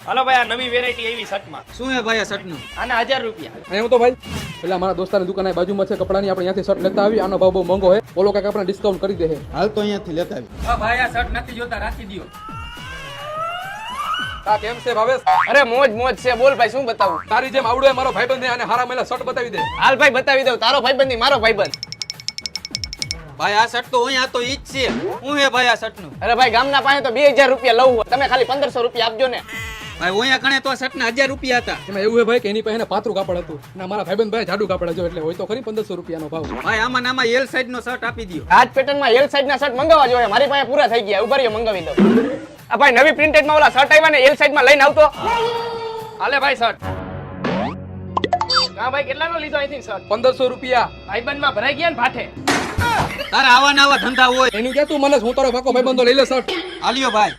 હાલો ભાઈ આ નવી વેરાયટી આવી શર્ટમાં. શું હે ભાઈ આ શર્ટનું? આના 1000 રૂપિયા. એમ તો ભાઈ એટલે મારા દોસ્તાની દુકાન અહીં બાજુમાં છે કપડાની, આપણે ત્યાંથી શર્ટ લેતા આવી. આનો ભાવ બહુ મોંઘો છે, ઓલો કાંઈક આપણે ડિસ્કાઉન્ટ કરી દે છે. હાલ તો અહીંયાથી લેતા આવી. હા ભાઈ આ શર્ટ નથી જોતા, રાખી દો. આ કેમ છે ભાવેશ? અરે મોજ મોજ છે. બોલ ભાઈ શું બતાવું? તારી જેમ આવડે મારો ભાઈબંધ અને હારા મેલા શર્ટ બતાવી દે. હાલ ભાઈ બતાવી દઉં. તારો ભાઈબંધ નહીં, મારો ભાઈબંધ. ભાઈ આ શર્ટ તો અહીંયા તો ઈ જ છે. શું હે ભાઈ આ શર્ટનું? અરે ભાઈ ગામના પાસે તો 2000 રૂપિયા લઉં, તમે ખાલી 1500 રૂપિયા આપજો ને. ભાઈ અહીંયા કણે તો આ શર્ટના 1000 રૂપિયા હતા. એમાં એવું છે ભાઈ કે એની પાસે પાતળું કાપડ હતું અને મારા ભાઈબંધ ભાઈ જાડું કાપડ જો, એટલે હોય તો ખરી 1500 રૂપિયાનો ભાવ. ભાઈ આમાં ને આમાં એલ સાઈઝ નો શર્ટ આપી દો. આજ પેટર્નમાં એલ સાઈઝ ના શર્ટ મંગાવવા જોઈએ. મારી પાસે પૂરા થઈ ગયા. ઉભા રહ્યો, મંગાવી દઉં. આ ભાઈ નવી પ્રિન્ટેડ માં ઓલા શર્ટ આવ્યા ને એલ સાઈઝ માં લઈને આવતો. હાલે ભાઈ શર્ટ. હા ભાઈ કેટલાનો લીધો અહીંથી શર્ટ? 1500 રૂપિયા. ભાઈબંધ માં ભરાઈ ગયા ને ભાઠે. તારા આવા ને આવા ધંધા હોય એનું કે તું મને હું તારો પાકો ભાઈબંધો લઈ લે શર્ટ. આલ્યો ભાઈ.